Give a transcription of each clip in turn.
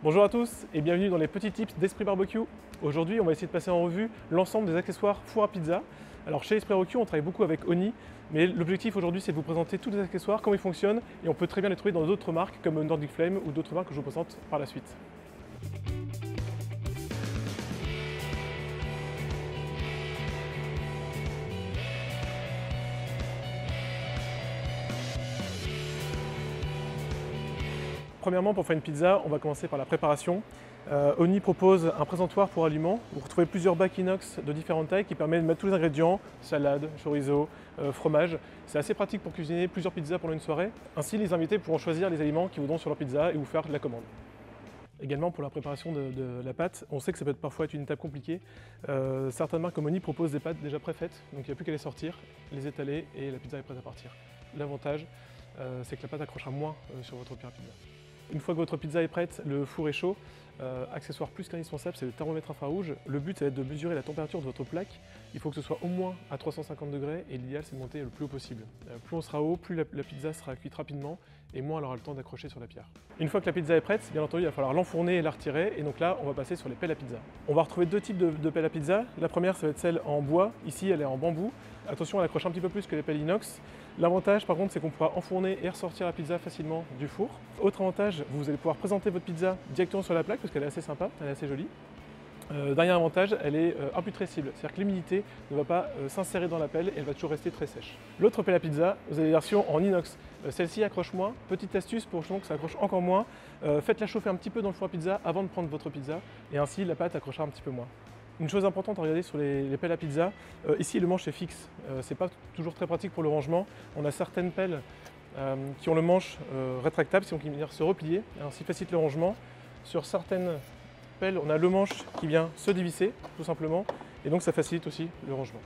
Bonjour à tous et bienvenue dans les petits tips d'Esprit Barbecue. Aujourd'hui, on va essayer de passer en revue l'ensemble des accessoires four à pizza. Alors chez Esprit Barbecue, on travaille beaucoup avec Oni, mais l'objectif aujourd'hui, c'est de vous présenter tous les accessoires, comment ils fonctionnent, et on peut très bien les trouver dans d'autres marques comme Nordic Flame ou d'autres marques que je vous présente par la suite. Premièrement, pour faire une pizza, on va commencer par la préparation. Oni propose un présentoir pour aliments. Vous retrouvez plusieurs bacs inox de différentes tailles qui permettent de mettre tous les ingrédients, salade, chorizo, fromage. C'est assez pratique pour cuisiner plusieurs pizzas pendant une soirée. Ainsi, les invités pourront choisir les aliments qui voudront sur leur pizza et vous faire de la commande. Également pour la préparation de la pâte, on sait que ça peut parfois être une étape compliquée. Certaines marques comme Oni proposent des pâtes déjà préfaites, donc il n'y a plus qu'à les sortir, les étaler et la pizza est prête à partir. L'avantage, c'est que la pâte accrochera moins sur votre pierre à pizza. Une fois que votre pizza est prête, le four est chaud. Accessoire plus qu'indispensable, c'est le thermomètre infrarouge. Le but, ça va être de mesurer la température de votre plaque. Il faut que ce soit au moins à 350 degrés et l'idéal, c'est de monter le plus haut possible. Plus on sera haut, plus la pizza sera cuite rapidement et moins elle aura le temps d'accrocher sur la pierre. Une fois que la pizza est prête, bien entendu, il va falloir l'enfourner et la retirer. Et donc là, on va passer sur les pelles à pizza. On va retrouver deux types de pelles à pizza. La première, ça va être celle en bois. Ici, elle est en bambou. Attention, elle accroche un petit peu plus que les pelles inox. L'avantage, par contre, c'est qu'on pourra enfourner et ressortir la pizza facilement du four. Autre avantage, vous allez pouvoir présenter votre pizza directement sur la plaque parce qu'elle est assez sympa, elle est assez jolie. Dernier avantage, elle est imputrescible, c'est-à-dire que l'humidité ne va pas s'insérer dans la pelle et elle va toujours rester très sèche. L'autre pelle à pizza, vous avez la version en inox. Celle-ci accroche moins. Petite astuce pour que ça accroche encore moins, faites-la chauffer un petit peu dans le four à pizza avant de prendre votre pizza et ainsi la pâte accrochera un petit peu moins. Une chose importante à regarder sur les pelles à pizza, ici le manche est fixe, c'est pas toujours très pratique pour le rangement. On a certaines pelles qui ont le manche rétractable, si on peut venir se replier, ainsi facilite le rangement. Sur certaines pelles, on a le manche qui vient se dévisser, tout simplement, et donc ça facilite aussi le rangement.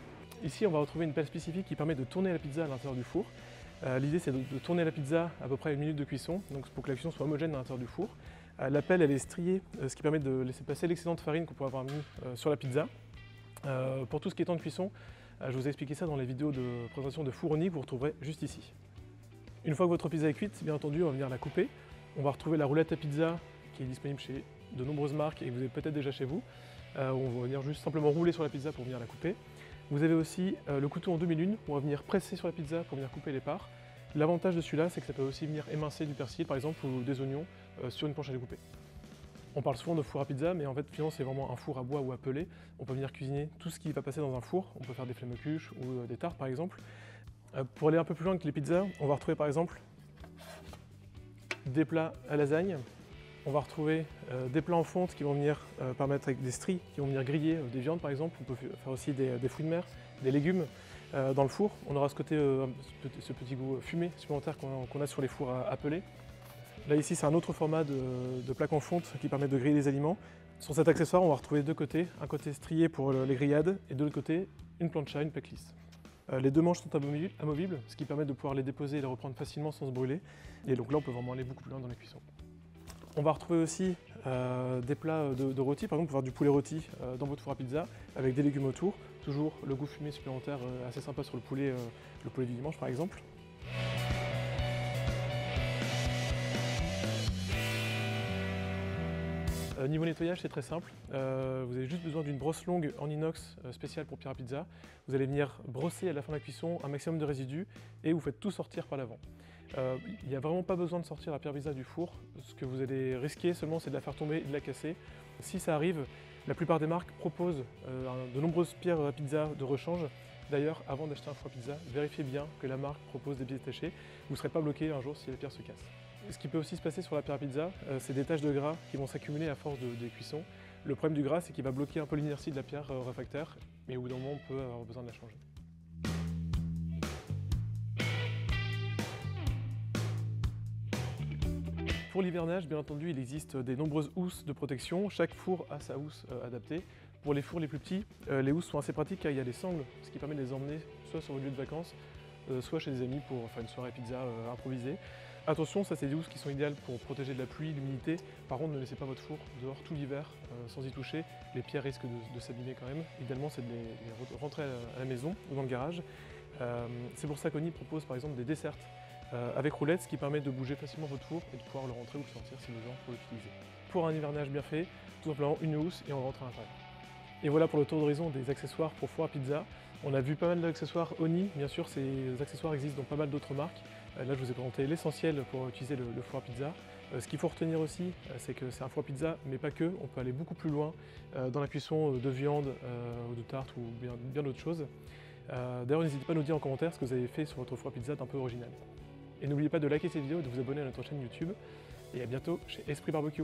Ici, on va retrouver une pelle spécifique qui permet de tourner la pizza à l'intérieur du four. L'idée, c'est de tourner la pizza à peu près 1 minute de cuisson, donc pour que la cuisson soit homogène à l'intérieur du four. La pelle, elle est striée, ce qui permet de laisser passer l'excédent de farine qu'on pourrait avoir mis sur la pizza. Pour tout ce qui est temps de cuisson, je vous ai expliqué ça dans les vidéos de présentation de four Oni que vous retrouverez juste ici. Une fois que votre pizza est cuite, bien entendu, on va venir la couper. On va retrouver la roulette à pizza qui est disponible chez de nombreuses marques et que vous avez peut-être déjà chez vous. On va venir juste simplement rouler sur la pizza pour venir la couper. Vous avez aussi le couteau en demi-lune, on va venir presser sur la pizza pour venir couper les parts. L'avantage de celui-là, c'est que ça peut aussi venir émincer du persil, par exemple, ou des oignons sur une planche à découper. On parle souvent de four à pizza, mais en fait, finalement, c'est vraiment un four à bois ou à pellet. On peut venir cuisiner tout ce qui va passer dans un four. On peut faire des flamme-cuches ou des tartes, par exemple. Pour aller un peu plus loin que les pizzas, on va retrouver, par exemple, des plats à lasagne. On va retrouver des plats en fonte qui vont venir permettre avec des stries, qui vont venir griller des viandes, par exemple. On peut faire aussi des fruits de mer, des légumes dans le four. On aura ce côté, ce petit goût fumé supplémentaire qu'on a sur les fours à pellet. Là ici c'est un autre format de plaque en fonte qui permet de griller les aliments. Sur cet accessoire on va retrouver deux côtés, un côté strié pour les grillades et de l'autre côté une plancha, une plaque lisse. Les deux manches sont amovibles, ce qui permet de pouvoir les déposer et les reprendre facilement sans se brûler. Et donc là on peut vraiment aller beaucoup plus loin dans la cuisson. On va retrouver aussi des plats de rôti, par exemple on peut avoir du poulet rôti dans votre four à pizza avec des légumes autour. Toujours le goût fumé supplémentaire assez sympa sur le poulet du dimanche par exemple. Niveau nettoyage, c'est très simple. Vous avez juste besoin d'une brosse longue en inox spéciale pour pierre à pizza. Vous allez venir brosser à la fin de la cuisson un maximum de résidus et vous faites tout sortir par l'avant. Il n'y a vraiment pas besoin de sortir la pierre à pizza du four. Ce que vous allez risquer seulement, c'est de la faire tomber et de la casser. Si ça arrive, la plupart des marques proposent de nombreuses pierres à pizza de rechange. D'ailleurs, avant d'acheter un four à pizza, vérifiez bien que la marque propose des pièces détachées. Vous ne serez pas bloqué un jour si la pierre se casse. Ce qui peut aussi se passer sur la pierre à pizza, c'est des taches de gras qui vont s'accumuler à force de cuisson. Le problème du gras, c'est qu'il va bloquer un peu l'inertie de la pierre réfractaire, mais au bout d'un moment, on peut avoir besoin de la changer. Pour l'hivernage, bien entendu, il existe des nombreuses housses de protection. Chaque four a sa housse adaptée. Pour les fours les plus petits, les housses sont assez pratiques car il y a des sangles, ce qui permet de les emmener soit sur votre lieu de vacances, soit chez des amis pour faire une soirée pizza improvisée. Attention, ça c'est des housses qui sont idéales pour protéger de la pluie, de l'humidité. Par contre, ne laissez pas votre four dehors tout l'hiver sans y toucher. Les pierres risquent de s'abîmer quand même. Idéalement, c'est de les rentrer à la maison ou dans le garage. C'est pour ça qu'Oni propose par exemple des dessertes avec roulettes, ce qui permet de bouger facilement votre four et de pouvoir le rentrer ou le sortir si besoin pour l'utiliser. pour un hivernage bien fait, tout simplement une housse et on rentre à l'intérieur. Et voilà pour le tour d'horizon des accessoires pour four à pizza. On a vu pas mal d'accessoires Oni, bien sûr ces accessoires existent dans pas mal d'autres marques. Là je vous ai présenté l'essentiel pour utiliser le four à pizza. Ce qu'il faut retenir aussi, c'est que c'est un four à pizza, mais pas que, on peut aller beaucoup plus loin dans la cuisson de viande, ou de tarte ou bien d'autres choses. D'ailleurs n'hésitez pas à nous dire en commentaire ce que vous avez fait sur votre four à pizza d'un peu original. Et n'oubliez pas de liker cette vidéo et de vous abonner à notre chaîne YouTube. Et à bientôt chez Esprit Barbecue.